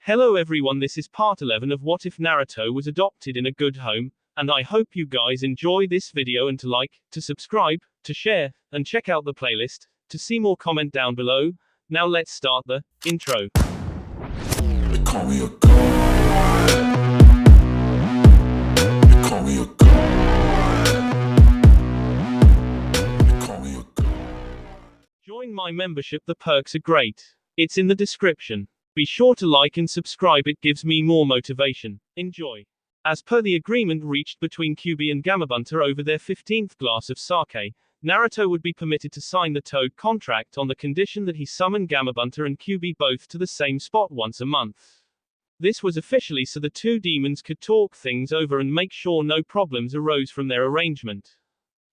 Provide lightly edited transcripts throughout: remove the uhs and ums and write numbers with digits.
Hello everyone, this is part 11 of What If Naruto Was Adopted in a Good Home, and I hope you guys enjoy this video and to like, to subscribe, to share, and check out the playlist, to see more comment down below. Now let's start the intro. They call me a god. They call me a god. They call me a god. Join my membership, the perks are great. It's in the description. Be sure to like and subscribe, it gives me more motivation. Enjoy. As per the agreement reached between Kyuubi and Gamabunta over their 15th glass of sake, Naruto would be permitted to sign the Toad contract on the condition that he summon Gamabunta and Kyuubi both to the same spot once a month. This was officially so the two demons could talk things over and make sure no problems arose from their arrangement.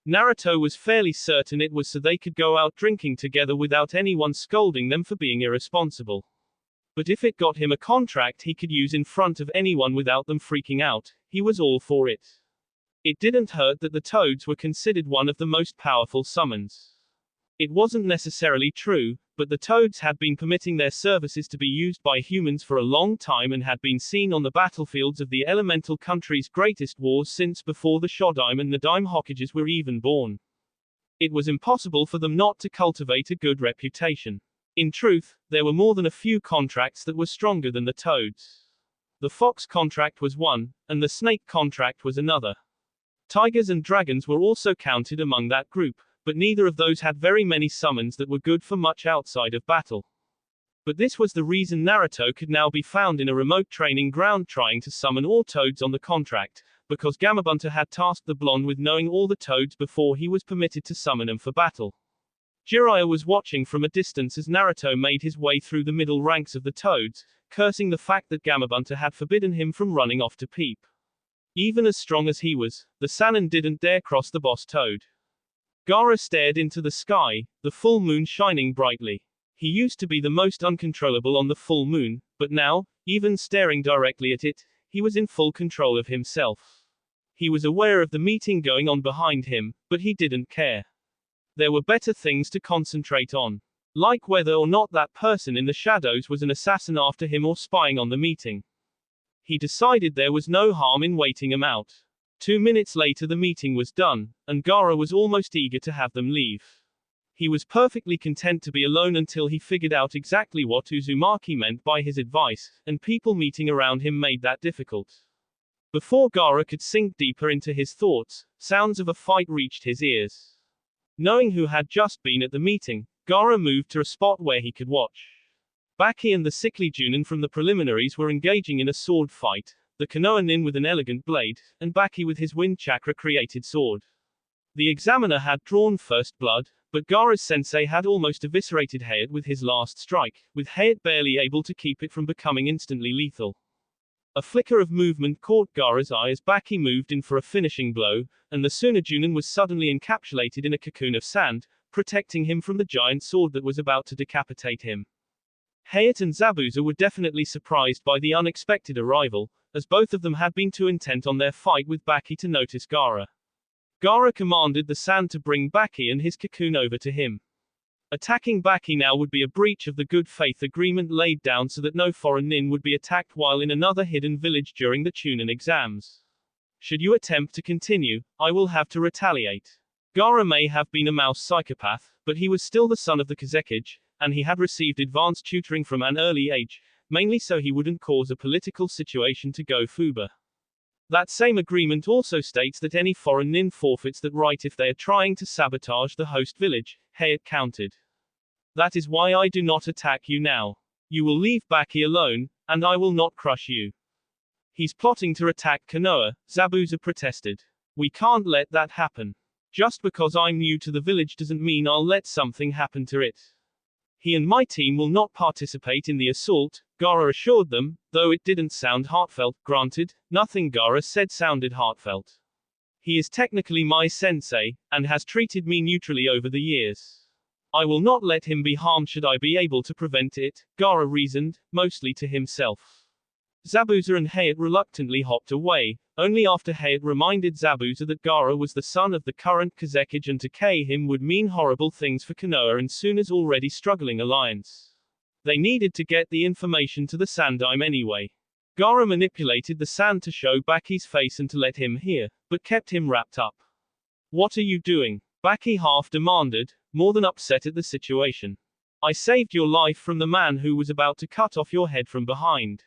Naruto was fairly certain it was so they could go out drinking together without anyone scolding them for being irresponsible. But if it got him a contract he could use in front of anyone without them freaking out, he was all for it. It didn't hurt that the Toads were considered one of the most powerful summons. It wasn't necessarily true, but the Toads had been permitting their services to be used by humans for a long time and had been seen on the battlefields of the elemental country's greatest wars since before the Shodaime and Nadaime Hokages were even born. It was impossible for them not to cultivate a good reputation. In truth, there were more than a few contracts that were stronger than the Toads. The Fox contract was one, and the Snake contract was another. Tigers and dragons were also counted among that group, but neither of those had very many summons that were good for much outside of battle. But this was the reason Naruto could now be found in a remote training ground trying to summon all Toads on the contract, because Gamabunta had tasked the blonde with knowing all the Toads before he was permitted to summon them for battle. Jiraiya was watching from a distance as Naruto made his way through the middle ranks of the Toads, cursing the fact that Gamabunta had forbidden him from running off to peep. Even as strong as he was, the Sannin didn't dare cross the boss Toad. Gaara stared into the sky, the full moon shining brightly. He used to be the most uncontrollable on the full moon, but now, even staring directly at it, he was in full control of himself. He was aware of the meeting going on behind him, but he didn't care. There were better things to concentrate on. Like whether or not that person in the shadows was an assassin after him or spying on the meeting. He decided there was no harm in waiting him out. 2 minutes later the meeting was done, and Gaara was almost eager to have them leave. He was perfectly content to be alone until he figured out exactly what Uzumaki meant by his advice, and people meeting around him made that difficult. Before Gaara could sink deeper into his thoughts, sounds of a fight reached his ears. Knowing who had just been at the meeting, Gaara moved to a spot where he could watch. Baki and the sickly Junin from the preliminaries were engaging in a sword fight, the Konoha nin with an elegant blade, and Baki with his wind chakra created sword. The examiner had drawn first blood, but Gaara's sensei had almost eviscerated Hayate with his last strike, with Hayate barely able to keep it from becoming instantly lethal. A flicker of movement caught Gaara's eye as Baki moved in for a finishing blow, and the Suna Junin was suddenly encapsulated in a cocoon of sand, protecting him from the giant sword that was about to decapitate him. Hayate and Zabuza were definitely surprised by the unexpected arrival, as both of them had been too intent on their fight with Baki to notice Gaara. Gaara commanded the sand to bring Baki and his cocoon over to him. Attacking Baki now would be a breach of the good faith agreement laid down so that no foreign nin would be attacked while in another hidden village during the Chunin exams. Should you attempt to continue, I will have to retaliate. Gaara may have been a mouse psychopath, but he was still the son of the Kazekage, and he had received advanced tutoring from an early age, mainly so he wouldn't cause a political situation to go fuba. That same agreement also states that any foreign nin forfeits that right if they are trying to sabotage the host village, Hayate countered. That is why I do not attack you now. You will leave Baki alone, and I will not crush you. He's plotting to attack Konoha, Zabuza protested. We can't let that happen. Just because I'm new to the village doesn't mean I'll let something happen to it. He and my team will not participate in the assault, Gaara assured them, though it didn't sound heartfelt. Granted, nothing Gaara said sounded heartfelt. He is technically my sensei, and has treated me neutrally over the years. I will not let him be harmed should I be able to prevent it, Gaara reasoned, mostly to himself. Zabuza and Hayate reluctantly hopped away, only after Hayate reminded Zabuza that Gaara was the son of the current Kazekage and to K him would mean horrible things for Konoha and Suna's already struggling alliance. They needed to get the information to the Sandaime anyway. Gaara manipulated the sand to show Baki's face and to let him hear, but kept him wrapped up. What are you doing? Baki half demanded, more than upset at the situation. I saved your life from the man who was about to cut off your head from behind.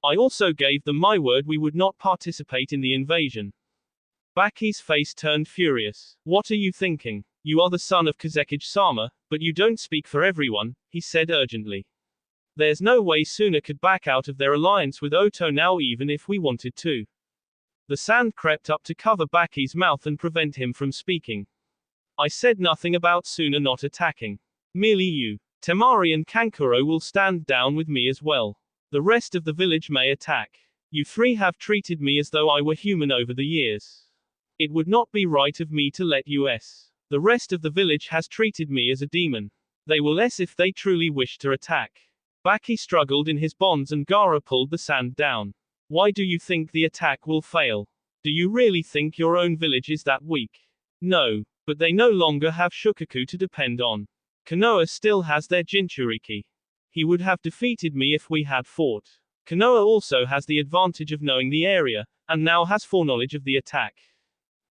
I also gave them my word we would not participate in the invasion. Baki's face turned furious. What are you thinking? You are the son of Kazekage-sama, but you don't speak for everyone, he said urgently. There's no way Suna could back out of their alliance with Oto now even if we wanted to. The sand crept up to cover Baki's mouth and prevent him from speaking. I said nothing about Suna not attacking. Merely you. Temari and Kankuro will stand down with me as well. The rest of the village may attack. You three have treated me as though I were human over the years. It would not be right of me to let us. The rest of the village has treated me as a demon. They will if they truly wish to attack. Baki struggled in his bonds and Gaara pulled the sand down. Why do you think the attack will fail? Do you really think your own village is that weak? No, but they no longer have Shukaku to depend on. Konoha still has their Jinchuriki. He would have defeated me if we had fought. Konoha also has the advantage of knowing the area, and now has foreknowledge of the attack.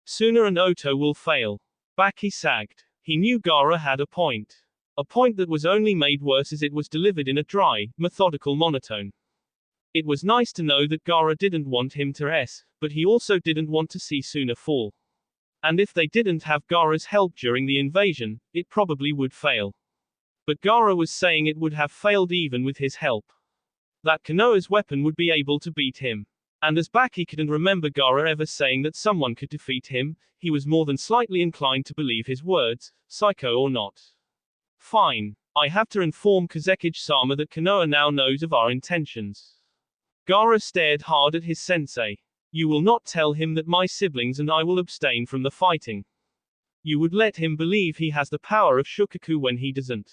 Suna and Oto will fail. Baki sagged. He knew Gaara had a point. A point that was only made worse as it was delivered in a dry, methodical monotone. It was nice to know that Gaara didn't want him to but he also didn't want to see Suna fall. And if they didn't have Gaara's help during the invasion, it probably would fail. But Gaara was saying it would have failed even with his help. That Konoha's weapon would be able to beat him. And as Baki couldn't remember Gaara ever saying that someone could defeat him, he was more than slightly inclined to believe his words, psycho or not. Fine. I have to inform Kazekage-sama that Konoha now knows of our intentions. Gaara stared hard at his sensei. You will not tell him that my siblings and I will abstain from the fighting. You would let him believe he has the power of Shukaku when he doesn't.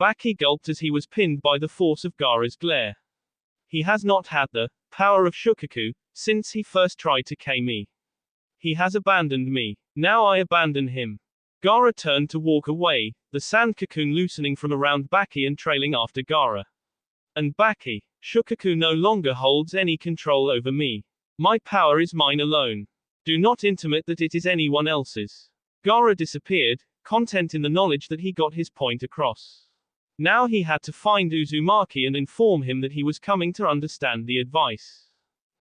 Baki gulped as he was pinned by the force of Gaara's glare. He has not had the power of Shukaku since he first tried to kill me. He has abandoned me. Now I abandon him. Gaara turned to walk away, the sand cocoon loosening from around Baki and trailing after Gaara. And Baki, Shukaku no longer holds any control over me. My power is mine alone. Do not intimate that it is anyone else's. Gaara disappeared, content in the knowledge that he got his point across. Now he had to find Uzumaki and inform him that he was coming to understand the advice.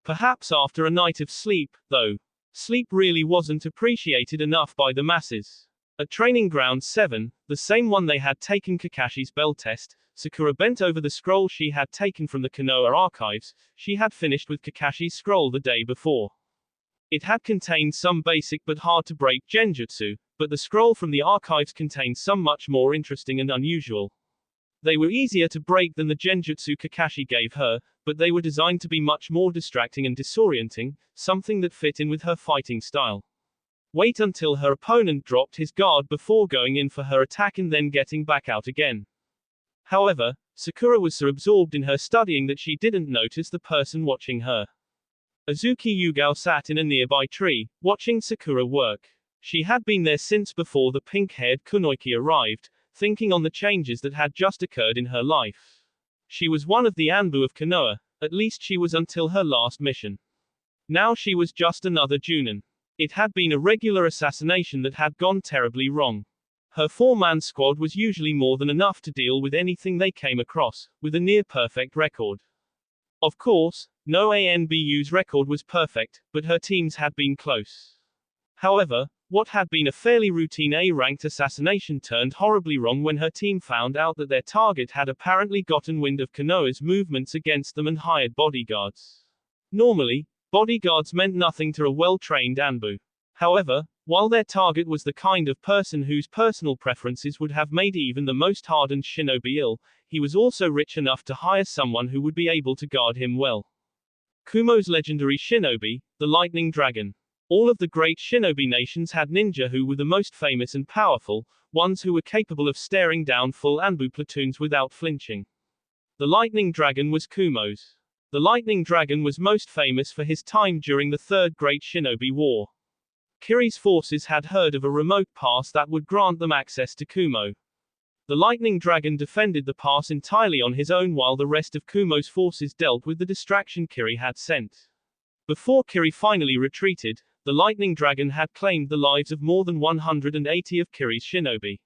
Perhaps after a night of sleep, though. Sleep really wasn't appreciated enough by the masses. At Training Ground 7, the same one they had taken Kakashi's bell test, Sakura bent over the scroll she had taken from the Konoha archives. She had finished with Kakashi's scroll the day before. It had contained some basic but hard to break genjutsu, but the scroll from the archives contained some much more interesting and unusual. They were easier to break than the genjutsu Kakashi gave her, but they were designed to be much more distracting and disorienting, something that fit in with her fighting style. Wait until her opponent dropped his guard before going in for her attack and then getting back out again. However, Sakura was so absorbed in her studying that she didn't notice the person watching her. Azuki Yugao sat in a nearby tree, watching Sakura work. She had been there since before the pink-haired Kunoichi arrived, thinking on the changes that had just occurred in her life. She was one of the Anbu of Konoha, at least she was until her last mission. Now she was just another Junin. It had been a regular assassination that had gone terribly wrong. Her four-man squad was usually more than enough to deal with anything they came across, with a near-perfect record. Of course, no ANBU's record was perfect, but her teams had been close. However, what had been a fairly routine A-ranked assassination turned horribly wrong when her team found out that their target had apparently gotten wind of Konoha's movements against them and hired bodyguards. Normally, bodyguards meant nothing to a well-trained Anbu. However, while their target was the kind of person whose personal preferences would have made even the most hardened shinobi ill, he was also rich enough to hire someone who would be able to guard him well. Kumo's legendary shinobi, the Lightning Dragon. All of the great shinobi nations had ninja who were the most famous and powerful, ones who were capable of staring down full Anbu platoons without flinching. The Lightning Dragon was Kumo's. The Lightning Dragon was most famous for his time during the Third Great Shinobi War. Kiri's forces had heard of a remote pass that would grant them access to Kumo. The lightning dragon defended the pass entirely on his own while the rest of Kumo's forces dealt with the distraction Kiri had sent. Before Kiri finally retreated, the lightning dragon had claimed the lives of more than 180 of Kiri's shinobi.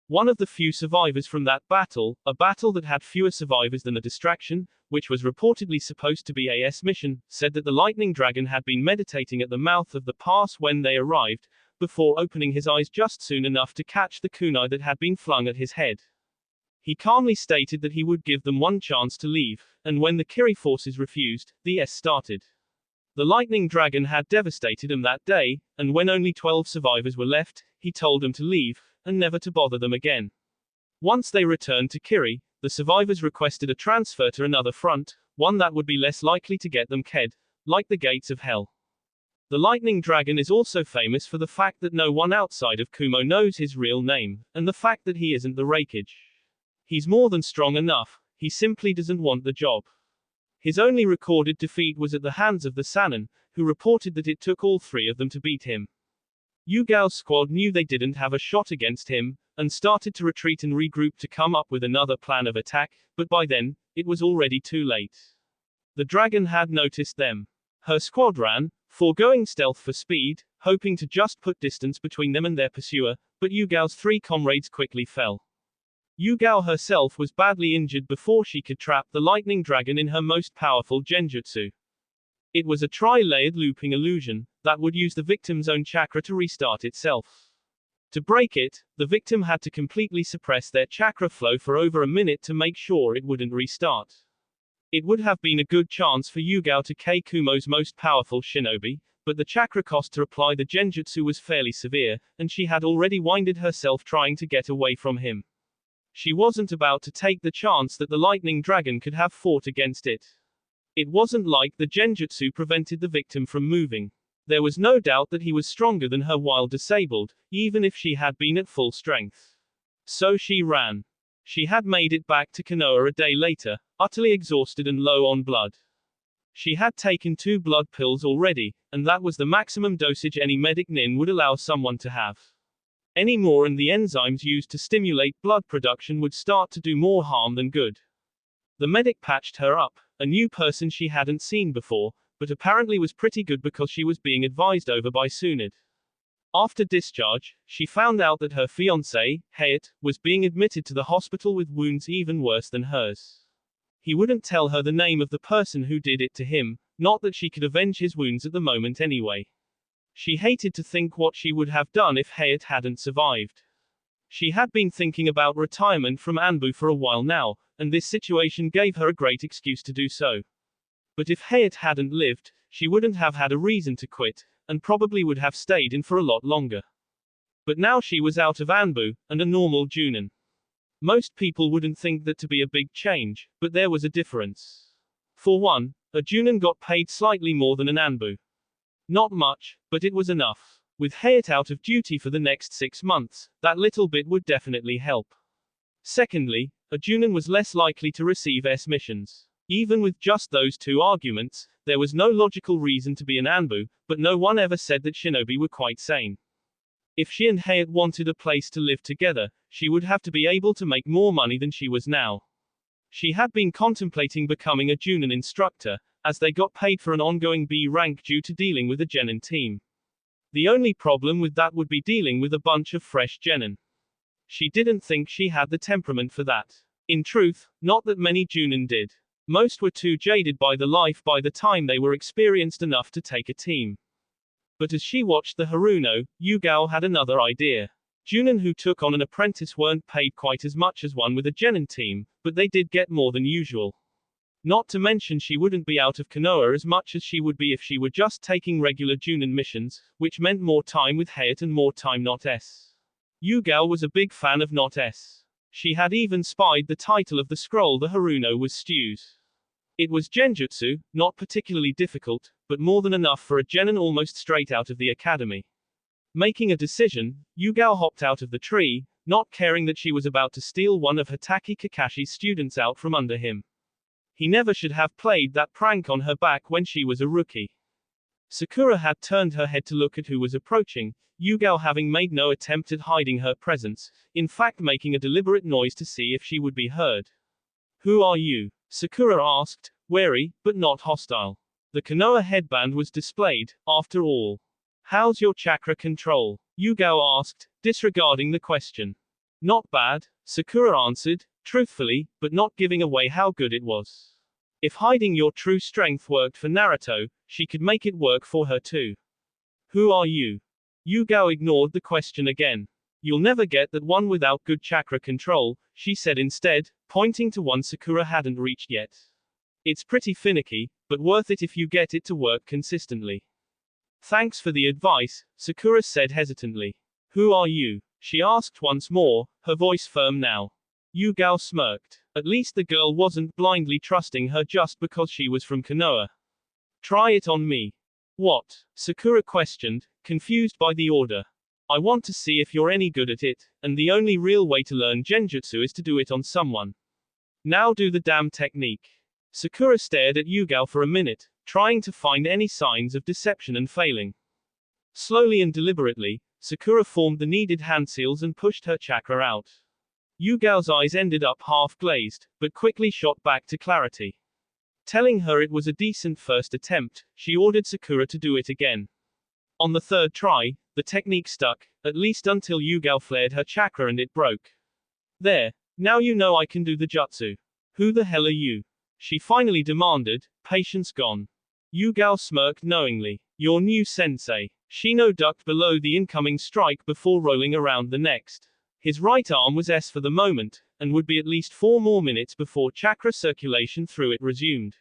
One of the few survivors from that battle, a battle that had fewer survivors than the distraction, which was reportedly supposed to be a mission, said that the lightning dragon had been meditating at the mouth of the pass when they arrived, before opening his eyes just soon enough to catch the kunai that had been flung at his head. He calmly stated that he would give them one chance to leave, and when the Kiri forces refused, the S started. The lightning dragon had devastated them that day, and when only 12 survivors were left, he told them to leave, and never to bother them again. Once they returned to Kiri, the survivors requested a transfer to another front, one that would be less likely to get them killed, like the gates of hell. The lightning dragon is also famous for the fact that no one outside of Kumo knows his real name, and the fact that he isn't the Raikage. He's more than strong enough, he simply doesn't want the job. His only recorded defeat was at the hands of the Sannin, who reported that it took all three of them to beat him. Yugao's squad knew they didn't have a shot against him, and started to retreat and regroup to come up with another plan of attack, but by then, it was already too late. The dragon had noticed them. Her squad ran, foregoing stealth for speed, hoping to just put distance between them and their pursuer, but Yugao's three comrades quickly fell. Yugao herself was badly injured before she could trap the lightning dragon in her most powerful genjutsu. It was a tri-layered looping illusion that would use the victim's own chakra to restart itself. To break it, the victim had to completely suppress their chakra flow for over a minute to make sure it wouldn't restart. It would have been a good chance for Yugao to K Kumo's most powerful shinobi, but the chakra cost to apply the genjutsu was fairly severe, and she had already winded herself trying to get away from him. She wasn't about to take the chance that the lightning dragon could have fought against it. It wasn't like the genjutsu prevented the victim from moving. There was no doubt that he was stronger than her while disabled, even if she had been at full strength. So she ran. She had made it back to Konoha a day later, utterly exhausted and low on blood. She had taken 2 blood pills already, and that was the maximum dosage any medic nin would allow someone to have. Any more and the enzymes used to stimulate blood production would start to do more harm than good. The medic patched her up, a new person she hadn't seen before, but apparently was pretty good because she was being advised over by Tsunade. After discharge, she found out that her fiancé, Hayate, was being admitted to the hospital with wounds even worse than hers. He wouldn't tell her the name of the person who did it to him, not that she could avenge his wounds at the moment anyway. She hated to think what she would have done if Hayate hadn't survived. She had been thinking about retirement from Anbu for a while now, and this situation gave her a great excuse to do so. But if Hayate hadn't lived, she wouldn't have had a reason to quit, and probably would have stayed in for a lot longer. But now she was out of Anbu, and a normal Junin. Most people wouldn't think that to be a big change, but there was a difference. For one, a Junin got paid slightly more than an Anbu. Not much, but it was enough. With Hayate out of duty for the next 6 months, that little bit would definitely help. Secondly, a Junin was less likely to receive S missions. Even with just those 2 arguments, there was no logical reason to be an Anbu, but no one ever said that shinobi were quite sane. If she and Hayate wanted a place to live together, she would have to be able to make more money than she was now. She had been contemplating becoming a Junin instructor, as they got paid for an ongoing B rank due to dealing with a genin team. The only problem with that would be dealing with a bunch of fresh genin. She didn't think she had the temperament for that. In truth, not that many Junin did. Most were too jaded by the life by the time they were experienced enough to take a team. But as she watched the Haruno, Yugao had another idea. Junin who took on an apprentice weren't paid quite as much as one with a genin team, but they did get more than usual. Not to mention she wouldn't be out of Konoha as much as she would be if she were just taking regular Junin missions, which meant more time with Hayate and more time not S. Yugao was a big fan of not S. She had even spied the title of the scroll the Haruno was Stews. It was genjutsu, not particularly difficult, but more than enough for a genin almost straight out of the academy. Making a decision, Yugao hopped out of the tree, not caring that she was about to steal one of Hatake Kakashi's students out from under him. He never should have played that prank on her back when she was a rookie. Sakura had turned her head to look at who was approaching. Yugao having made no attempt at hiding her presence, in fact making a deliberate noise to see if she would be heard. Who are you? Sakura asked, wary, but not hostile. The Konoha headband was displayed, after all. How's your chakra control? Yugao asked, disregarding the question. Not bad, Sakura answered, truthfully, but not giving away how good it was. If hiding your true strength worked for Naruto, she could make it work for her too. Who are you? Yugao ignored the question again. You'll never get that one without good chakra control, she said instead, pointing to one Sakura hadn't reached yet. It's pretty finicky, but worth it if you get it to work consistently. Thanks for the advice, Sakura said hesitantly. Who are you? She asked once more, her voice firm now. Yugao smirked. At least the girl wasn't blindly trusting her just because she was from Konoha. Try it on me. What? Sakura questioned, confused by the order. I want to see if you're any good at it, and the only real way to learn genjutsu is to do it on someone. Now do the damn technique. Sakura stared at Yugao for a minute, trying to find any signs of deception and failing. Slowly and deliberately, Sakura formed the needed hand seals and pushed her chakra out. Yugao's eyes ended up half glazed, but quickly shot back to clarity. Telling her it was a decent first attempt, she ordered Sakura to do it again. On the third try, the technique stuck, at least until Yugao flared her chakra and it broke. There. Now you know I can do the jutsu. Who the hell are you? She finally demanded, patience gone. Yugao smirked knowingly. Your new sensei. Shino ducked below the incoming strike before rolling around the next. His right arm was S for the moment, and would be at least 4 more minutes before chakra circulation through it resumed.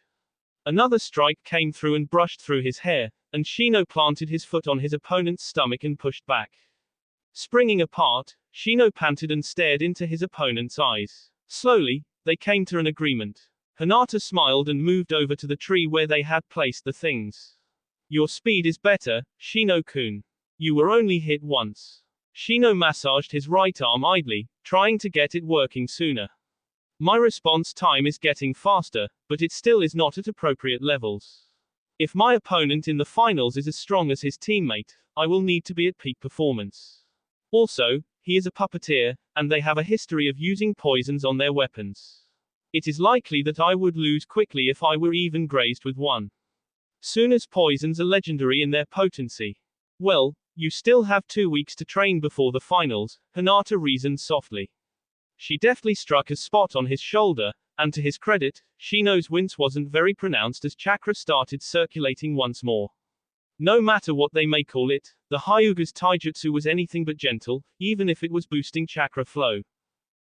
Another strike came through and brushed through his hair, and Shino planted his foot on his opponent's stomach and pushed back. Springing apart, Shino panted and stared into his opponent's eyes. Slowly, they came to an agreement. Hinata smiled and moved over to the tree where they had placed the things. Your speed is better, Shino-kun. You were only hit once. Shino massaged his right arm idly, trying to get it working sooner. My response time is getting faster, but it still is not at appropriate levels. If my opponent in the finals is as strong as his teammate, I will need to be at peak performance. Also, he is a puppeteer, and they have a history of using poisons on their weapons. It is likely that I would lose quickly if I were even grazed with one. Soon as poisons are legendary in their potency. Well, you still have 2 weeks to train before the finals, Hinata reasoned softly. She deftly struck a spot on his shoulder, and to his credit, Shino's wince wasn't very pronounced as chakra started circulating once more. No matter what they may call it, the Hyuga's taijutsu was anything but gentle, even if it was boosting chakra flow.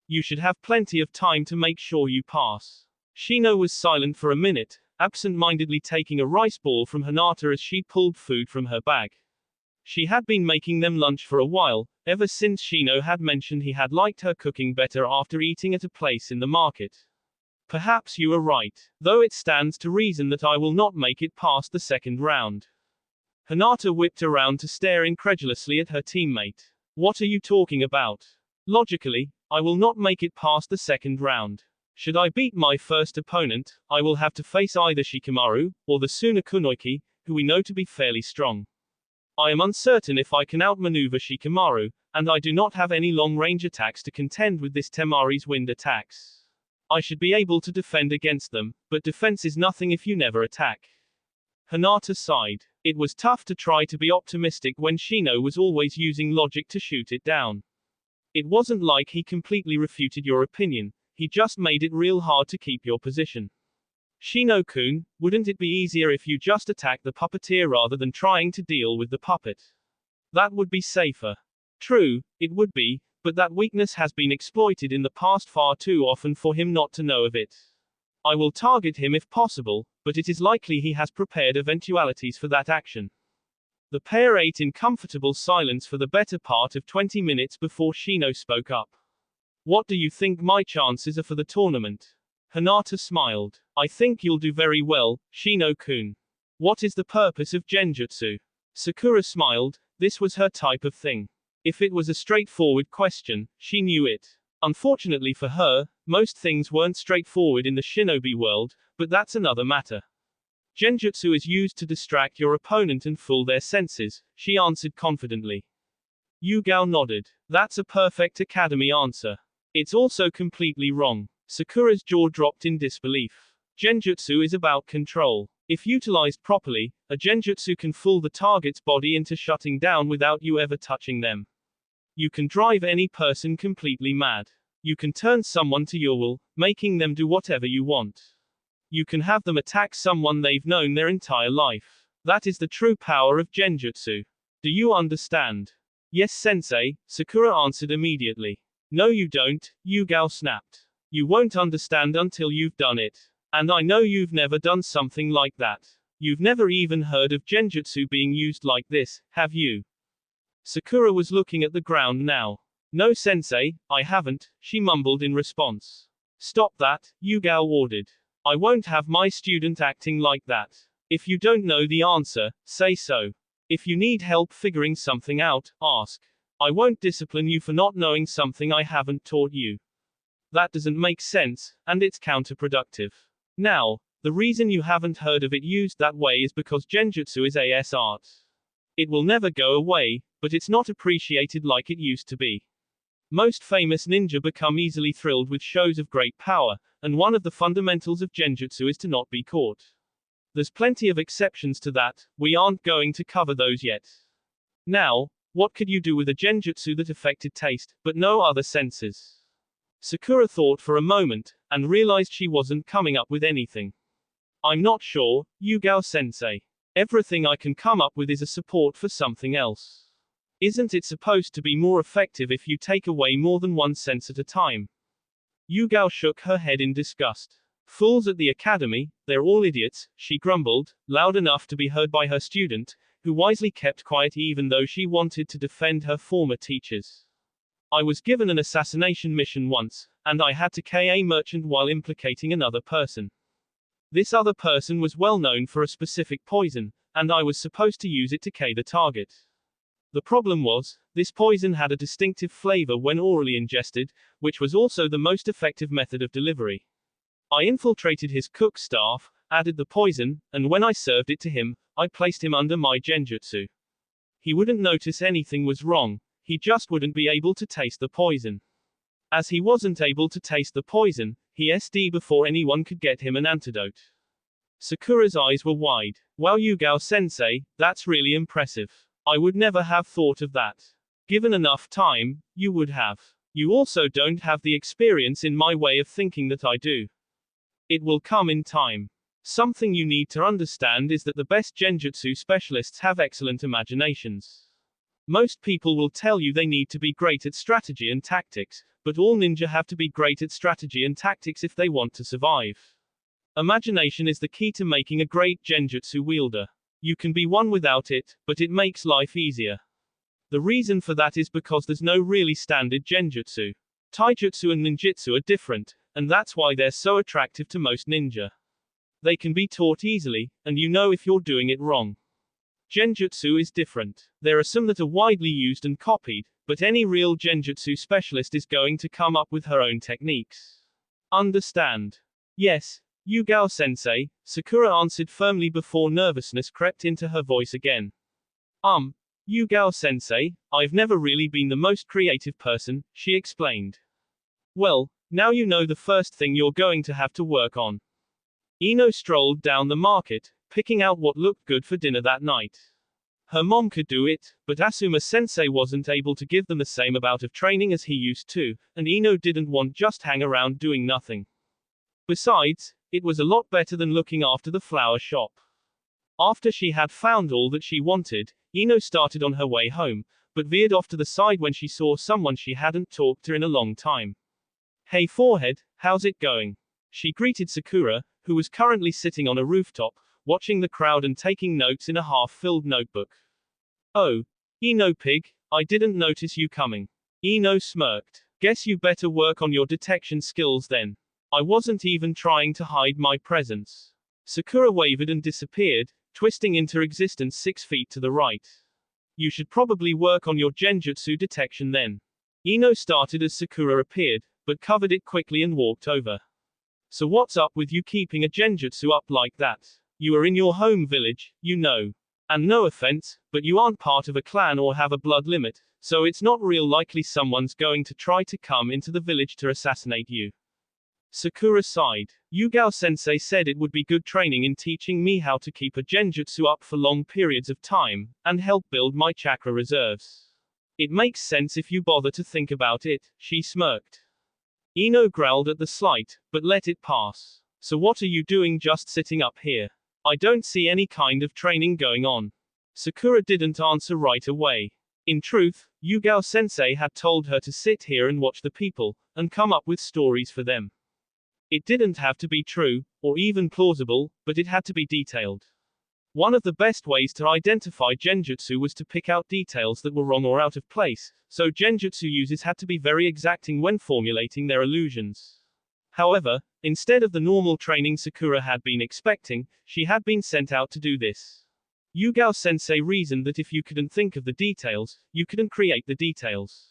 You should have plenty of time to make sure you pass. Shino was silent for a minute, absent-mindedly taking a rice ball from Hinata as she pulled food from her bag. She had been making them lunch for a while, ever since Shino had mentioned he had liked her cooking better after eating at a place in the market. Perhaps you are right, though it stands to reason that I will not make it past the second round. Hinata whipped around to stare incredulously at her teammate. What are you talking about? Logically, I will not make it past the second round. Should I beat my first opponent, I will have to face either Shikamaru, or the Suna Kunoiki, who we know to be fairly strong. I am uncertain if I can outmaneuver Shikamaru, and I do not have any long-range attacks to contend with this Temari's wind attacks. I should be able to defend against them, but defense is nothing if you never attack. Hinata sighed. It was tough to try to be optimistic when Shino was always using logic to shoot it down. It wasn't like he completely refuted your opinion, he just made it real hard to keep your position. Shino-kun, wouldn't it be easier if you just attacked the puppeteer rather than trying to deal with the puppet? That would be safer. True, it would be, but that weakness has been exploited in the past far too often for him not to know of it. I will target him if possible, but it is likely he has prepared eventualities for that action. The pair ate in comfortable silence for the better part of 20 minutes before Shino spoke up. What do you think my chances are for the tournament? Hinata smiled. I think you'll do very well, Shino-kun. What is the purpose of genjutsu? Sakura smiled, this was her type of thing. If it was a straightforward question, she knew it. Unfortunately for her, most things weren't straightforward in the shinobi world, but that's another matter. Genjutsu is used to distract your opponent and fool their senses, she answered confidently. Yugao nodded. That's a perfect academy answer. It's also completely wrong. Sakura's jaw dropped in disbelief. Genjutsu is about control. If utilized properly, a genjutsu can fool the target's body into shutting down without you ever touching them. You can drive any person completely mad. You can turn someone to your will, making them do whatever you want. You can have them attack someone they've known their entire life. That is the true power of genjutsu. Do you understand? Yes, sensei, Sakura answered immediately. No you don't, Yugao snapped. You won't understand until you've done it. And I know you've never done something like that. You've never even heard of genjutsu being used like this, have you? Sakura was looking at the ground now. No sensei, I haven't, she mumbled in response. Stop that, Yugao ordered. I won't have my student acting like that. If you don't know the answer, say so. If you need help figuring something out, ask. I won't discipline you for not knowing something I haven't taught you. That doesn't make sense, and it's counterproductive. Now, the reason you haven't heard of it used that way is because genjutsu is AS art. It will never go away, but it's not appreciated like it used to be. Most famous ninja become easily thrilled with shows of great power, and one of the fundamentals of genjutsu is to not be caught. There's plenty of exceptions to that, we aren't going to cover those yet. Now, what could you do with a genjutsu that affected taste, but no other senses? Sakura thought for a moment, and realized she wasn't coming up with anything. I'm not sure, Yugao-sensei. Everything I can come up with is a support for something else. Isn't it supposed to be more effective if you take away more than one sense at a time? Yugao shook her head in disgust. Fools at the academy, they're all idiots, she grumbled, loud enough to be heard by her student, who wisely kept quiet even though she wanted to defend her former teachers. I was given an assassination mission once, and I had to kill a merchant while implicating another person. This other person was well known for a specific poison, and I was supposed to use it to kill the target. The problem was, this poison had a distinctive flavor when orally ingested, which was also the most effective method of delivery. I infiltrated his cook staff, added the poison, and when I served it to him, I placed him under my genjutsu. He wouldn't notice anything was wrong, he just wouldn't be able to taste the poison. As he wasn't able to taste the poison, he SD before anyone could get him an antidote. Sakura's eyes were wide. Wow, Yugao-sensei, that's really impressive. I would never have thought of that. Given enough time, you would have. You also don't have the experience in my way of thinking that I do. It will come in time. Something you need to understand is that the best genjutsu specialists have excellent imaginations. Most people will tell you they need to be great at strategy and tactics, but all ninja have to be great at strategy and tactics if they want to survive. Imagination is the key to making a great genjutsu wielder. You can be one without it, but it makes life easier. The reason for that is because there's no really standard genjutsu. Taijutsu and ninjutsu are different, and that's why they're so attractive to most ninja. They can be taught easily, and you know if you're doing it wrong. Genjutsu is different. There are some that are widely used and copied, but any real genjutsu specialist is going to come up with her own techniques. Understand? Yes, Yugao-sensei, Sakura answered firmly before nervousness crept into her voice again. Yugao-sensei, I've never really been the most creative person, she explained. Well, now you know the first thing you're going to have to work on. Ino strolled down the market, picking out what looked good for dinner that night. Her mom could do it, but Asuma-sensei wasn't able to give them the same amount of training as he used to, and Ino didn't want just hang around doing nothing. Besides, it was a lot better than looking after the flower shop. After she had found all that she wanted, Ino started on her way home, but veered off to the side when she saw someone she hadn't talked to in a long time. Hey forehead, how's it going? She greeted Sakura, who was currently sitting on a rooftop, watching the crowd and taking notes in a half-filled notebook. Oh, Ino pig, I didn't notice you coming. Ino smirked. Guess you better work on your detection skills then. I wasn't even trying to hide my presence. Sakura wavered and disappeared, twisting into existence 6 feet to the right. You should probably work on your genjutsu detection then. Ino started as Sakura appeared, but covered it quickly and walked over. So what's up with you keeping a genjutsu up like that? You are in your home village, you know. And no offense, but you aren't part of a clan or have a blood limit, so it's not real likely someone's going to try to come into the village to assassinate you. Sakura sighed. Yugao-sensei said it would be good training in teaching me how to keep a genjutsu up for long periods of time, and help build my chakra reserves. It makes sense if you bother to think about it, she smirked. Ino growled at the slight, but let it pass. So what are you doing just sitting up here? I don't see any kind of training going on. Sakura didn't answer right away. In truth, Yugao-sensei had told her to sit here and watch the people, and come up with stories for them. It didn't have to be true, or even plausible, but it had to be detailed. One of the best ways to identify genjutsu was to pick out details that were wrong or out of place, so genjutsu users had to be very exacting when formulating their illusions. However, instead of the normal training Sakura had been expecting, she had been sent out to do this. Yugao-sensei reasoned that if you couldn't think of the details, you couldn't create the details.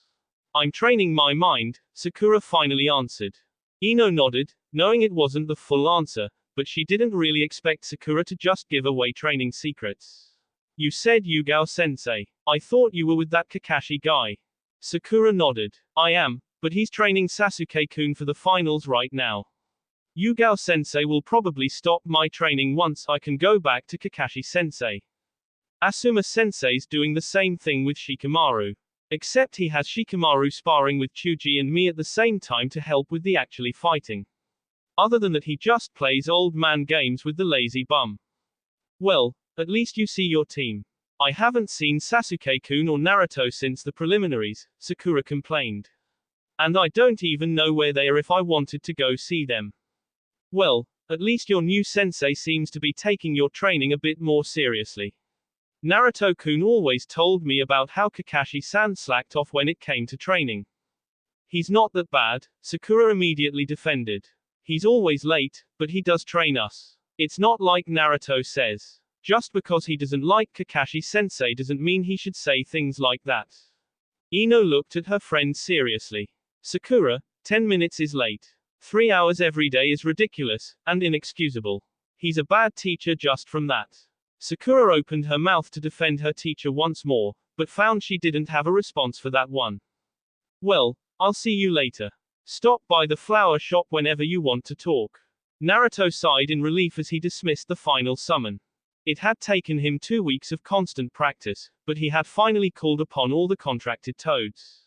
I'm training my mind, Sakura finally answered. Ino nodded, knowing it wasn't the full answer, but she didn't really expect Sakura to just give away training secrets. You said Yugao-sensei. I thought you were with that Kakashi guy. Sakura nodded. I am, but he's training Sasuke-kun for the finals right now. Yugao-sensei will probably stop my training once I can go back to Kakashi-sensei. Asuma-sensei's doing the same thing with Shikamaru. Except he has Shikamaru sparring with Chuji and me at the same time to help with the actually fighting. Other than that he just plays old man games with the lazy bum. Well, at least you see your team. I haven't seen Sasuke-kun or Naruto since the preliminaries, Sakura complained. And I don't even know where they are if I wanted to go see them. Well, at least your new sensei seems to be taking your training a bit more seriously. Naruto-kun always told me about how Kakashi-san slacked off when it came to training. He's not that bad, Sakura immediately defended. He's always late, but he does train us. It's not like Naruto says. Just because he doesn't like Kakashi-sensei doesn't mean he should say things like that. Ino looked at her friend seriously. Sakura, 10 minutes is late. 3 hours every day is ridiculous, and inexcusable. He's a bad teacher just from that. Sakura opened her mouth to defend her teacher once more, but found she didn't have a response for that one. Well, I'll see you later. Stop by the flower shop whenever you want to talk. Naruto sighed in relief as he dismissed the final summon. It had taken him 2 weeks of constant practice, but he had finally called upon all the contracted toads.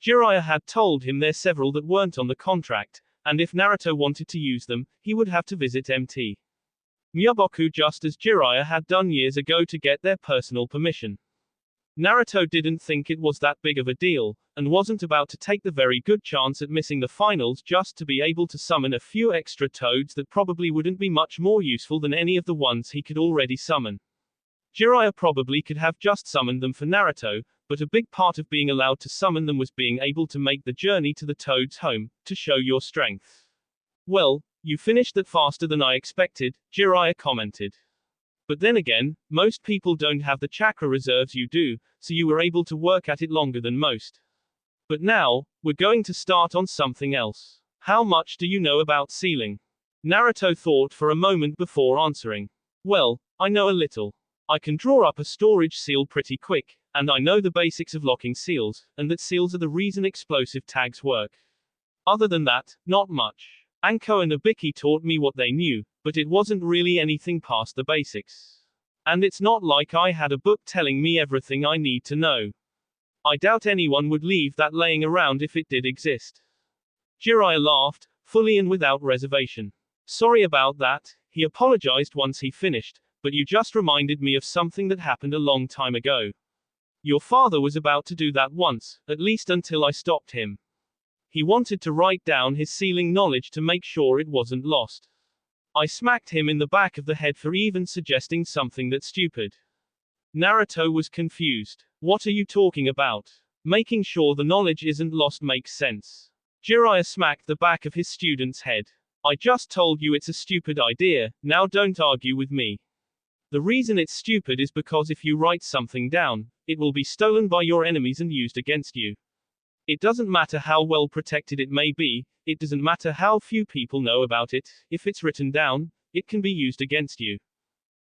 Jiraiya had told him there several that weren't on the contract, and if Naruto wanted to use them, he would have to visit Mt. Myaboku just as Jiraiya had done years ago to get their personal permission. Naruto didn't think it was that big of a deal, and wasn't about to take the very good chance at missing the finals just to be able to summon a few extra toads that probably wouldn't be much more useful than any of the ones he could already summon. Jiraiya probably could have just summoned them for Naruto, but a big part of being allowed to summon them was being able to make the journey to the toad's home, to show your strength. Well, you finished that faster than I expected, Jiraiya commented. But then again, most people don't have the chakra reserves you do, so you were able to work at it longer than most. But now, we're going to start on something else. How much do you know about sealing? Naruto thought for a moment before answering. Well, I know a little. I can draw up a storage seal pretty quick, and I know the basics of locking seals, and that seals are the reason explosive tags work. Other than that, not much. Anko and Abiki taught me what they knew, but it wasn't really anything past the basics. And it's not like I had a book telling me everything I need to know. I doubt anyone would leave that laying around if it did exist. Jiraiya laughed, fully and without reservation. Sorry about that, he apologized once he finished, but you just reminded me of something that happened a long time ago. Your father was about to do that once, at least until I stopped him. He wanted to write down his sealing knowledge to make sure it wasn't lost. I smacked him in the back of the head for even suggesting something that stupid. Naruto was confused. What are you talking about? Making sure the knowledge isn't lost makes sense. Jiraiya smacked the back of his student's head. I just told you it's a stupid idea, now don't argue with me. The reason it's stupid is because if you write something down, it will be stolen by your enemies and used against you. It doesn't matter how well protected it may be, it doesn't matter how few people know about it, if it's written down, it can be used against you.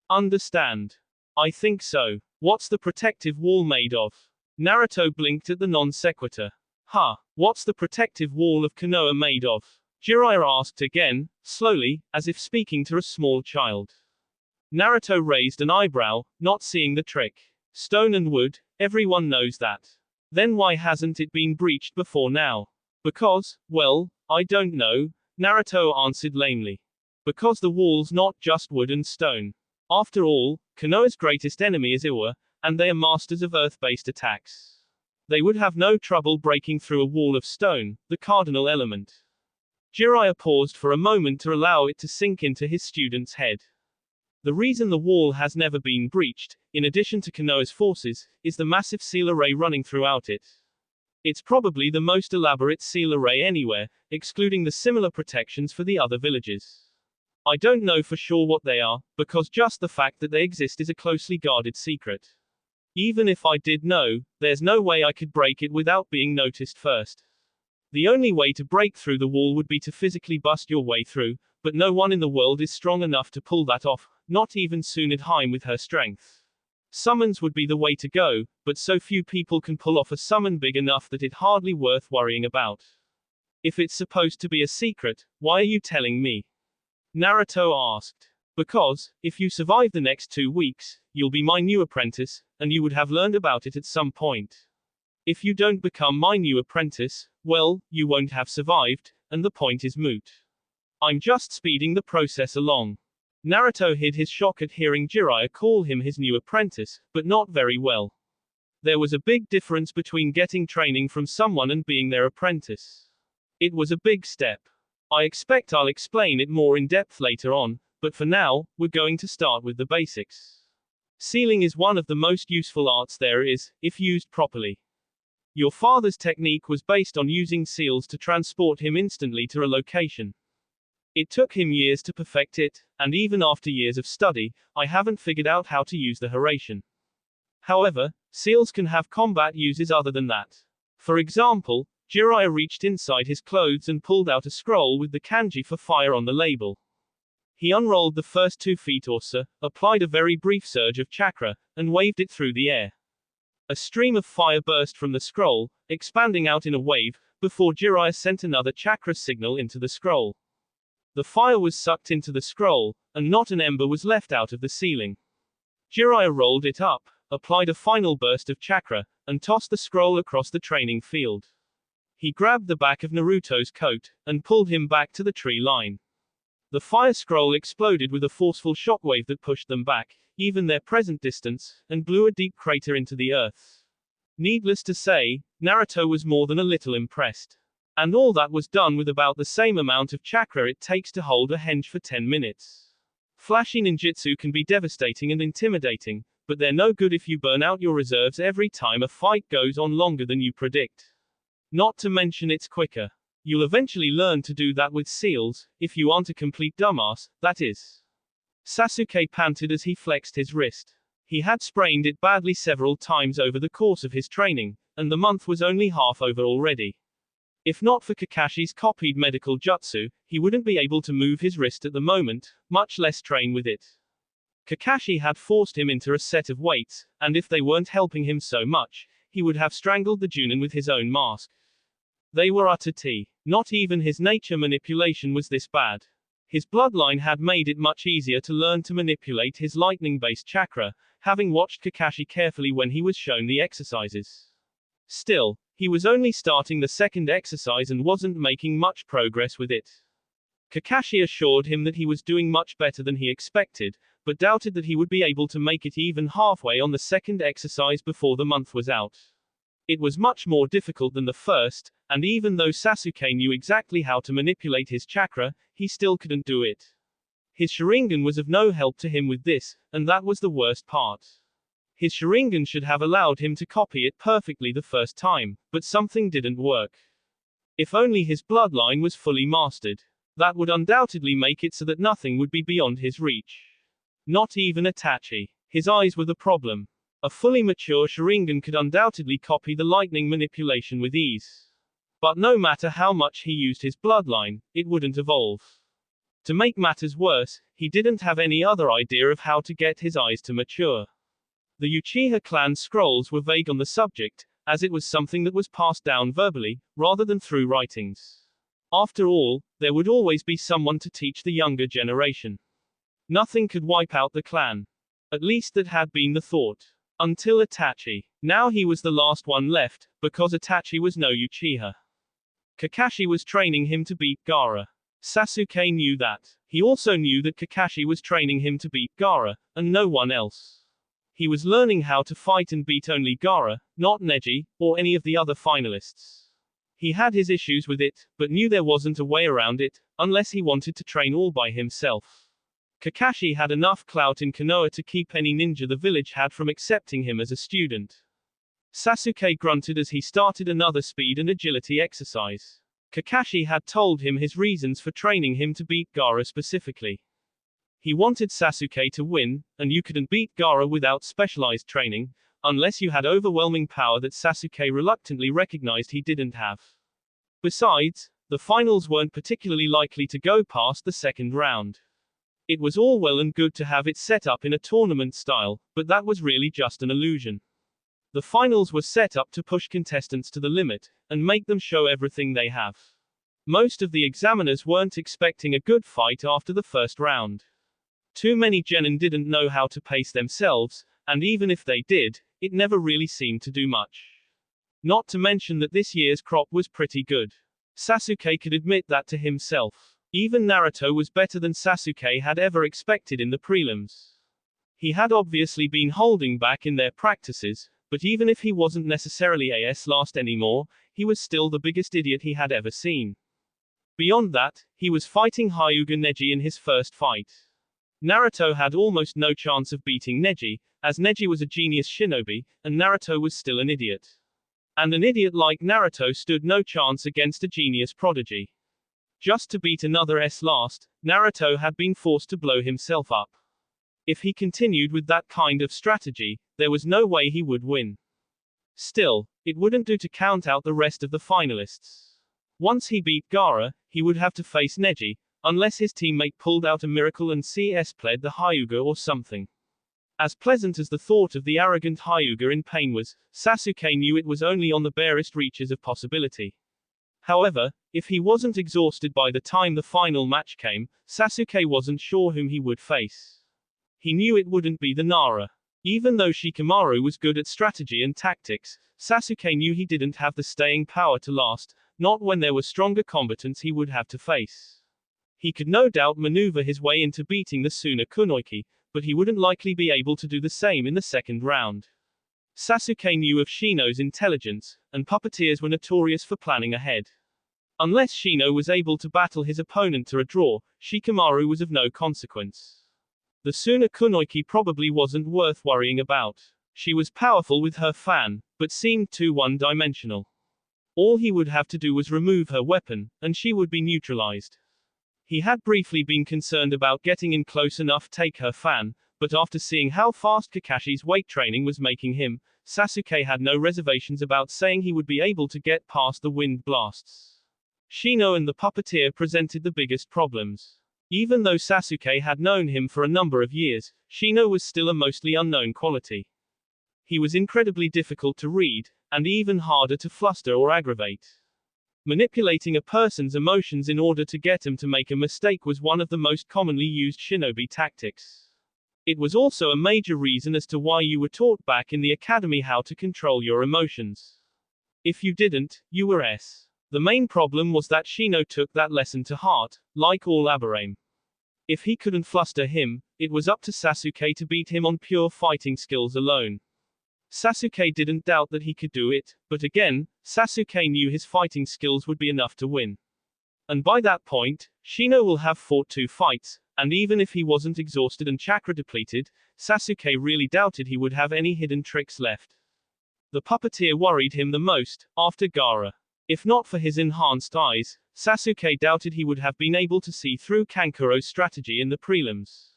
Understand? I think so. What's the protective wall made of? Naruto blinked at the non sequitur. Huh, what's the protective wall of Konoha made of? Jiraiya asked again, slowly, as if speaking to a small child. Naruto raised an eyebrow, not seeing the trick. Stone and wood, everyone knows that. Then why hasn't it been breached before now? Because, well, I don't know, Naruto answered lamely. Because the wall's not just wood and stone. After all, Konoha's greatest enemy is Iwa, and they are masters of earth-based attacks. They would have no trouble breaking through a wall of stone, the cardinal element. Jiraiya paused for a moment to allow it to sink into his student's head. The reason the wall has never been breached, in addition to Konoha's forces, is the massive seal array running throughout it. It's probably the most elaborate seal array anywhere, excluding the similar protections for the other villages. I don't know for sure what they are, because just the fact that they exist is a closely guarded secret. Even if I did know, there's no way I could break it without being noticed first. The only way to break through the wall would be to physically bust your way through, but no one in the world is strong enough to pull that off, not even Sunadheim with her strength. Summons would be the way to go, but so few people can pull off a summon big enough that it's hardly worth worrying about. If it's supposed to be a secret, why are you telling me? Naruto asked. Because, if you survive the next 2 weeks, you'll be my new apprentice, and you would have learned about it at some point. If you don't become my new apprentice, well, you won't have survived, and the point is moot. I'm just speeding the process along. Naruto hid his shock at hearing Jiraiya call him his new apprentice, but not very well. There was a big difference between getting training from someone and being their apprentice. It was a big step. I expect I'll explain it more in depth later on, but for now, we're going to start with the basics. Sealing is one of the most useful arts there is, if used properly. Your father's technique was based on using seals to transport him instantly to a location. It took him years to perfect it, and even after years of study, I haven't figured out how to use the Hiraishin. However, seals can have combat uses other than that. For example, Jiraiya reached inside his clothes and pulled out a scroll with the kanji for fire on the label. He unrolled the first 2 feet or so, applied a very brief surge of chakra, and waved it through the air. A stream of fire burst from the scroll, expanding out in a wave, before Jiraiya sent another chakra signal into the scroll. The fire was sucked into the scroll, and not an ember was left out of the ceiling. Jiraiya rolled it up, applied a final burst of chakra, and tossed the scroll across the training field. He grabbed the back of Naruto's coat, and pulled him back to the tree line. The fire scroll exploded with a forceful shockwave that pushed them back, even their present distance, and blew a deep crater into the earth. Needless to say, Naruto was more than a little impressed. And all that was done with about the same amount of chakra it takes to hold a henge for 10 minutes. Flashy ninjutsu can be devastating and intimidating, but they're no good if you burn out your reserves every time a fight goes on longer than you predict. Not to mention it's quicker. You'll eventually learn to do that with seals, if you aren't a complete dumbass, that is. Sasuke panted as he flexed his wrist. He had sprained it badly several times over the course of his training, and the month was only half over already. If not for Kakashi's copied medical jutsu, he wouldn't be able to move his wrist at the moment, much less train with it. Kakashi had forced him into a set of weights, and if they weren't helping him so much, he would have strangled the Junin with his own mask. They were utter tea. Not even his nature manipulation was this bad. His bloodline had made it much easier to learn to manipulate his lightning-based chakra, having watched Kakashi carefully when he was shown the exercises. Still, he was only starting the second exercise and wasn't making much progress with it. Kakashi assured him that he was doing much better than he expected, but doubted that he would be able to make it even halfway on the second exercise before the month was out. It was much more difficult than the first, and even though Sasuke knew exactly how to manipulate his chakra, he still couldn't do it. His Sharingan was of no help to him with this, and that was the worst part. His Sharingan should have allowed him to copy it perfectly the first time, but something didn't work. If only his bloodline was fully mastered. That would undoubtedly make it so that nothing would be beyond his reach. Not even Itachi. His eyes were the problem. A fully mature Sharingan could undoubtedly copy the lightning manipulation with ease. But no matter how much he used his bloodline, it wouldn't evolve. To make matters worse, he didn't have any other idea of how to get his eyes to mature. The Uchiha clan scrolls were vague on the subject, as it was something that was passed down verbally, rather than through writings. After all, there would always be someone to teach the younger generation. Nothing could wipe out the clan. At least that had been the thought. Until Itachi. Now he was the last one left, because Itachi was no Uchiha. Kakashi was training him to beat Gaara. Sasuke knew that. He also knew that Kakashi was training him to beat Gaara, and no one else. He was learning how to fight and beat only Gaara, not Neji, or any of the other finalists. He had his issues with it, but knew there wasn't a way around it, unless he wanted to train all by himself. Kakashi had enough clout in Konoha to keep any ninja the village had from accepting him as a student. Sasuke grunted as he started another speed and agility exercise. Kakashi had told him his reasons for training him to beat Gaara specifically. He wanted Sasuke to win, and you couldn't beat Gaara without specialized training, unless you had overwhelming power that Sasuke reluctantly recognized he didn't have. Besides, the finals weren't particularly likely to go past the second round. It was all well and good to have it set up in a tournament style, but that was really just an illusion. The finals were set up to push contestants to the limit, and make them show everything they have. Most of the examiners weren't expecting a good fight after the first round. Too many genin didn't know how to pace themselves, and even if they did, it never really seemed to do much. Not to mention that this year's crop was pretty good. Sasuke could admit that to himself. Even Naruto was better than Sasuke had ever expected in the prelims. He had obviously been holding back in their practices, but even if he wasn't necessarily AS last anymore, he was still the biggest idiot he had ever seen. Beyond that, he was fighting Hyuga Neji in his first fight. Naruto had almost no chance of beating Neji, as Neji was a genius shinobi, and Naruto was still an idiot. And an idiot like Naruto stood no chance against a genius prodigy. Just to beat another S last, Naruto had been forced to blow himself up. If he continued with that kind of strategy, there was no way he would win. Still, it wouldn't do to count out the rest of the finalists. Once he beat Gaara, he would have to face Neji, unless his teammate pulled out a miracle and CS-pled the Hyuga or something. As pleasant as the thought of the arrogant Hyuga in pain was, Sasuke knew it was only on the barest reaches of possibility. However, if he wasn't exhausted by the time the final match came, Sasuke wasn't sure whom he would face. He knew it wouldn't be the Nara. Even though Shikamaru was good at strategy and tactics, Sasuke knew he didn't have the staying power to last, not when there were stronger combatants he would have to face. He could no doubt maneuver his way into beating the Suna Kunoichi, but he wouldn't likely be able to do the same in the second round. Sasuke knew of Shino's intelligence, and puppeteers were notorious for planning ahead. Unless Shino was able to battle his opponent to a draw, Shikamaru was of no consequence. The Suna Kunoichi probably wasn't worth worrying about. She was powerful with her fan, but seemed too one-dimensional. All he would have to do was remove her weapon, and she would be neutralized. He had briefly been concerned about getting in close enough to take her fan, but after seeing how fast Kakashi's weight training was making him, Sasuke had no reservations about saying he would be able to get past the wind blasts. Shino and the puppeteer presented the biggest problems. Even though Sasuke had known him for a number of years, Shino was still a mostly unknown quality. He was incredibly difficult to read, and even harder to fluster or aggravate. Manipulating a person's emotions in order to get him to make a mistake was one of the most commonly used shinobi tactics. It was also a major reason as to why you were taught back in the academy how to control your emotions. If you didn't, you were S. The main problem was that Shino took that lesson to heart, like all Aburame. If he couldn't fluster him, it was up to Sasuke to beat him on pure fighting skills alone. Sasuke didn't doubt that he could do it, but again, Sasuke knew his fighting skills would be enough to win. And by that point, Shino will have fought 2 fights, and even if he wasn't exhausted and chakra depleted, Sasuke really doubted he would have any hidden tricks left. The puppeteer worried him the most, after Gaara. If not for his enhanced eyes, Sasuke doubted he would have been able to see through Kankuro's strategy in the prelims.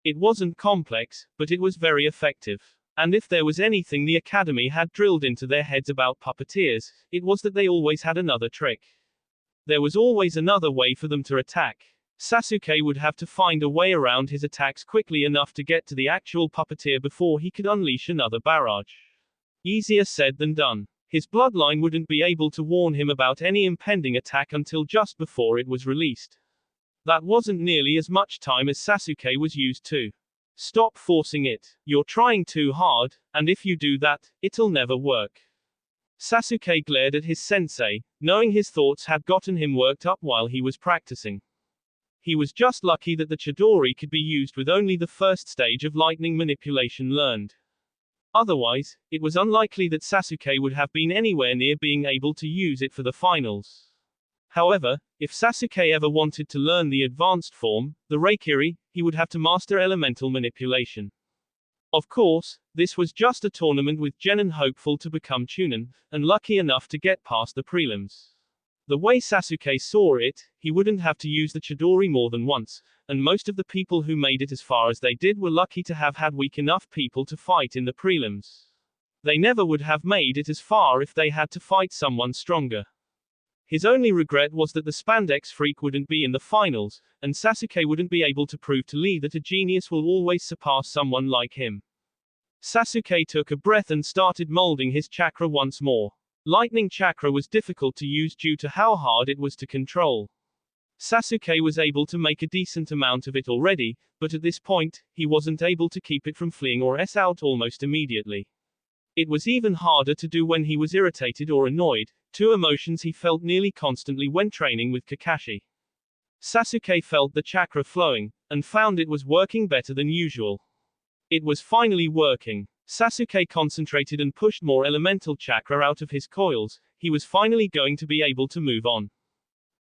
It wasn't complex, but it was very effective. And if there was anything the academy had drilled into their heads about puppeteers, it was that they always had another trick. There was always another way for them to attack. Sasuke would have to find a way around his attacks quickly enough to get to the actual puppeteer before he could unleash another barrage. Easier said than done. His bloodline wouldn't be able to warn him about any impending attack until just before it was released. That wasn't nearly as much time as Sasuke was used to. Stop forcing it. You're trying too hard, and if you do that, it'll never work. Sasuke glared at his sensei, knowing his thoughts had gotten him worked up while he was practicing. He was just lucky that the Chidori could be used with only the first stage of lightning manipulation learned. Otherwise, it was unlikely that Sasuke would have been anywhere near being able to use it for the finals. However, if Sasuke ever wanted to learn the advanced form, the Reikiri, he would have to master elemental manipulation. Of course, this was just a tournament with Genin hopeful to become Chunin, and lucky enough to get past the prelims. The way Sasuke saw it, he wouldn't have to use the Chidori more than once, and most of the people who made it as far as they did were lucky to have had weak enough people to fight in the prelims. They never would have made it as far if they had to fight someone stronger. His only regret was that the spandex freak wouldn't be in the finals, and Sasuke wouldn't be able to prove to Lee that a genius will always surpass someone like him. Sasuke took a breath and started molding his chakra once more. Lightning chakra was difficult to use due to how hard it was to control. Sasuke was able to make a decent amount of it already, but at this point, he wasn't able to keep it from fleeing or out almost immediately. It was even harder to do when he was irritated or annoyed, two emotions he felt nearly constantly when training with Kakashi. Sasuke felt the chakra flowing, and found it was working better than usual. It was finally working. Sasuke concentrated and pushed more elemental chakra out of his coils. He was finally going to be able to move on.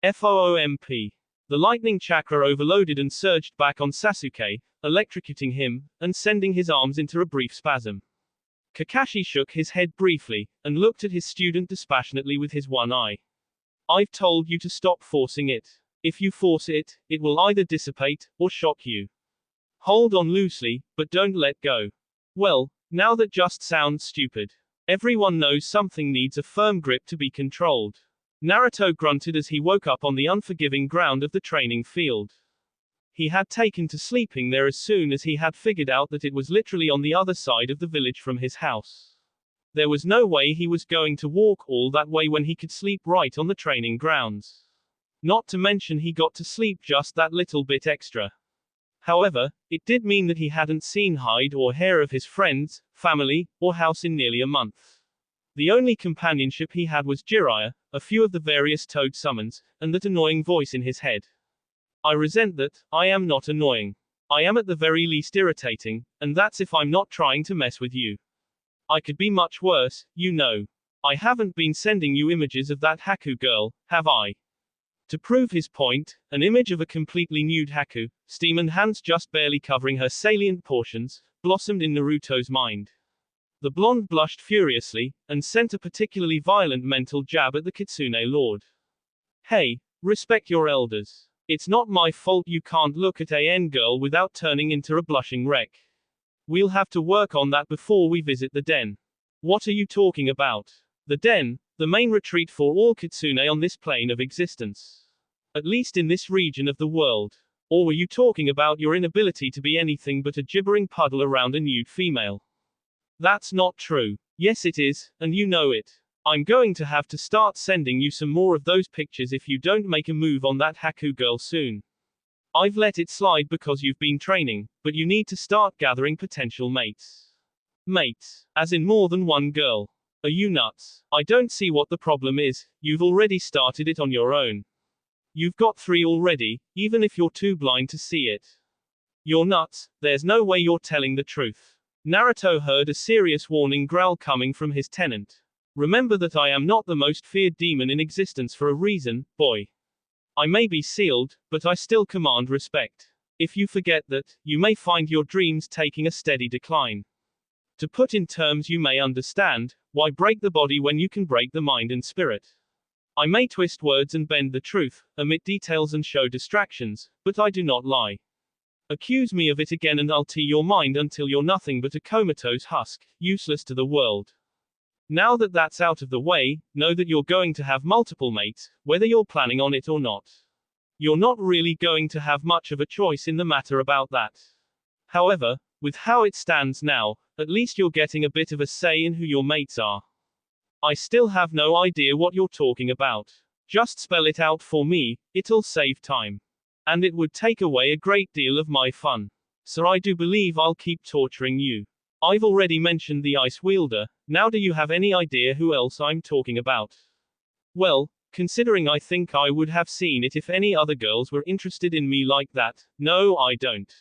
FOOMP. The lightning chakra overloaded and surged back on Sasuke, electrocuting him, and sending his arms into a brief spasm. Kakashi shook his head briefly, and looked at his student dispassionately with his one eye. I've told you to stop forcing it. If you force it, it will either dissipate, or shock you. Hold on loosely, but don't let go. Well, now that just sounds stupid. Everyone knows something needs a firm grip to be controlled. Naruto grunted as he woke up on the unforgiving ground of the training field. He had taken to sleeping there as soon as he had figured out that it was literally on the other side of the village from his house. There was no way he was going to walk all that way when he could sleep right on the training grounds. Not to mention he got to sleep just that little bit extra. However, it did mean that he hadn't seen hide or hair of his friends, family, or house in nearly a month. The only companionship he had was Jiraiya, a few of the various toad summons, and that annoying voice in his head. I resent that. I am not annoying. I am at the very least irritating, and that's if I'm not trying to mess with you. I could be much worse, you know. I haven't been sending you images of that Haku girl, have I? To prove his point, an image of a completely nude Haku, steam and hands just barely covering her salient portions, blossomed in Naruto's mind. The blonde blushed furiously, and sent a particularly violent mental jab at the Kitsune Lord. Hey, respect your elders. It's not my fault you can't look at an girl without turning into a blushing wreck. We'll have to work on that before we visit the den. What are you talking about? The den, the main retreat for all Kitsune on this plane of existence. At least in this region of the world. Or were you talking about your inability to be anything but a gibbering puddle around a nude female? That's not true. Yes it is, and you know it. I'm going to have to start sending you some more of those pictures if you don't make a move on that Haku girl soon. I've let it slide because you've been training, but you need to start gathering potential mates. Mates, as in more than one girl. Are you nuts? I don't see what the problem is, you've already started it on your own. You've got 3 already, even if you're too blind to see it. You're nuts, there's no way you're telling the truth. Naruto heard a serious warning growl coming from his tenant. Remember that I am not the most feared demon in existence for a reason, boy. I may be sealed, but I still command respect. If you forget that, you may find your dreams taking a steady decline. To put in terms you may understand, why break the body when you can break the mind and spirit? I may twist words and bend the truth, omit details and show distractions, but I do not lie. Accuse me of it again and I'll tee your mind until you're nothing but a comatose husk, useless to the world. Now that that's out of the way, know that you're going to have multiple mates, whether you're planning on it or not. You're not really going to have much of a choice in the matter about that. However, with how it stands now, at least you're getting a bit of a say in who your mates are. I still have no idea what you're talking about. Just spell it out for me, it'll save time. And it would take away a great deal of my fun. So I do believe I'll keep torturing you. I've already mentioned the ice wielder, now do you have any idea who else I'm talking about? Well, considering I think I would have seen it if any other girls were interested in me like that, no I don't.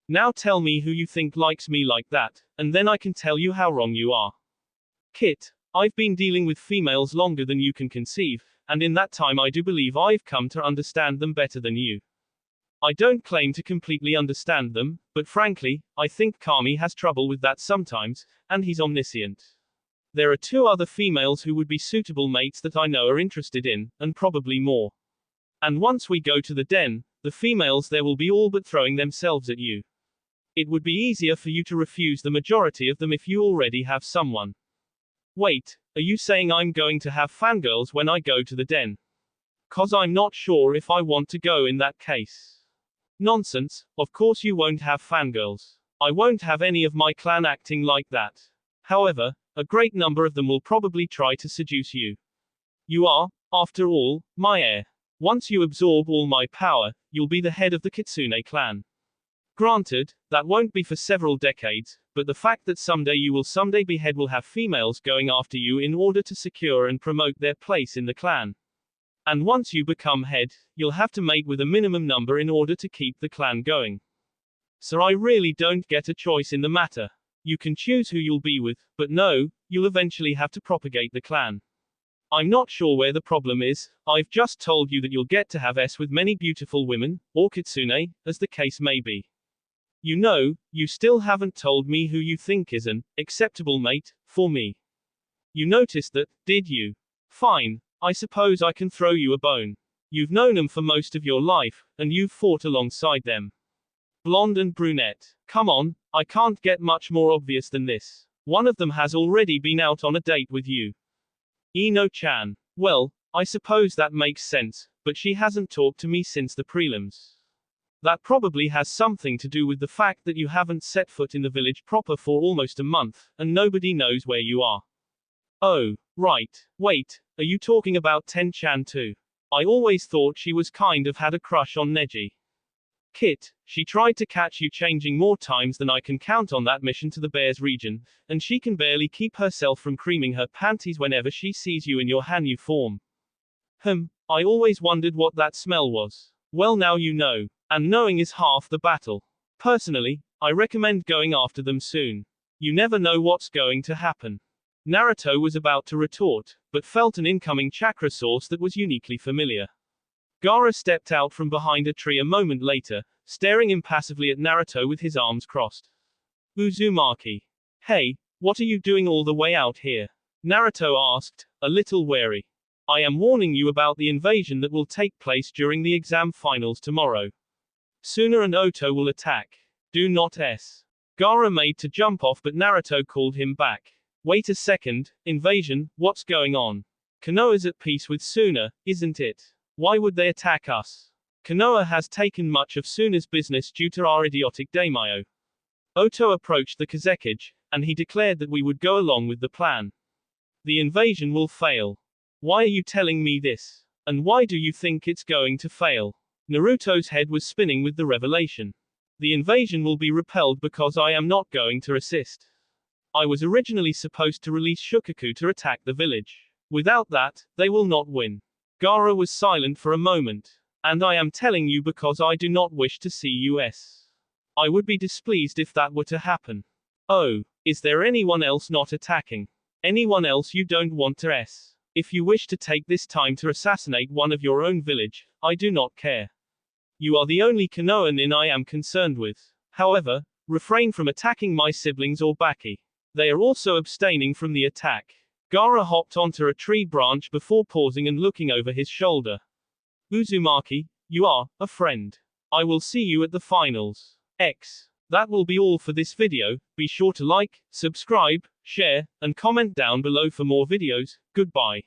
Now tell me who you think likes me like that, and then I can tell you how wrong you are. Kit, I've been dealing with females longer than you can conceive, and in that time I do believe I've come to understand them better than you. I don't claim to completely understand them, but frankly, I think Kami has trouble with that sometimes, and he's omniscient. There are 2 other females who would be suitable mates that I know are interested in, and probably more. And once we go to the den, the females there will be all but throwing themselves at you. It would be easier for you to refuse the majority of them if you already have someone. Wait, are you saying I'm going to have fangirls when I go to the den? 'Cause I'm not sure if I want to go in that case. Nonsense, of course you won't have fangirls. I won't have any of my clan acting like that. However, a great number of them will probably try to seduce you. You are, after all, my heir. Once you absorb all my power, you'll be the head of the Kitsune clan. Granted, that won't be for several decades, but the fact that someday you will someday be head will have females going after you in order to secure and promote their place in the clan. And once you become head, you'll have to mate with a minimum number in order to keep the clan going. So I really don't get a choice in the matter. You can choose who you'll be with, but no, you'll eventually have to propagate the clan. I'm not sure where the problem is, I've just told you that you'll get to have S with many beautiful women, or kitsune, as the case may be. You know, you still haven't told me who you think is an acceptable mate for me. You noticed that, did you? Fine, I suppose I can throw you a bone. You've known them for most of your life, and you've fought alongside them. Blonde and brunette. Come on, I can't get much more obvious than this. One of them has already been out on a date with you. Ino-chan. Well, I suppose that makes sense, but she hasn't talked to me since the prelims. That probably has something to do with the fact that you haven't set foot in the village proper for almost a month, and nobody knows where you are. Oh, right. Wait, are you talking about Ten-chan too? I always thought she was kind of had a crush on Neji. Kit, she tried to catch you changing more times than I can count on that mission to the Bears region, and she can barely keep herself from creaming her panties whenever she sees you in your Hanyu form. I always wondered what that smell was. Well now you know. And knowing is half the battle. Personally, I recommend going after them soon. You never know what's going to happen. Naruto was about to retort, but felt an incoming chakra source that was uniquely familiar. Gaara stepped out from behind a tree a moment later, staring impassively at Naruto with his arms crossed. Uzumaki. Hey, what are you doing all the way out here? Naruto asked, a little wary. I am warning you about the invasion that will take place during the exam finals tomorrow. Suna and Oto will attack. Do not s. Gaara made to jump off but Naruto called him back. Wait a second, invasion, what's going on? Konoha's at peace with Suna, isn't it? Why would they attack us? Konoha has taken much of Suna's business due to our idiotic daimyo. Oto approached the Kazekage, and he declared that we would go along with the plan. The invasion will fail. Why are you telling me this? And why do you think it's going to fail? Naruto's head was spinning with the revelation. The invasion will be repelled because I am not going to assist. I was originally supposed to release Shukaku to attack the village. Without that, they will not win. Gaara was silent for a moment. And I am telling you because I do not wish to see US. I would be displeased if that were to happen. Oh, is there anyone else not attacking? Anyone else you don't want to s? If you wish to take this time to assassinate one of your own village, I do not care. You are the only Konoha nin I am concerned with. However, refrain from attacking my siblings or Baki. They are also abstaining from the attack. Gaara hopped onto a tree branch before pausing and looking over his shoulder. Uzumaki, you are a friend. I will see you at the finals. X. That will be all for this video. Be sure to like, subscribe, share, and comment down below for more videos. Goodbye.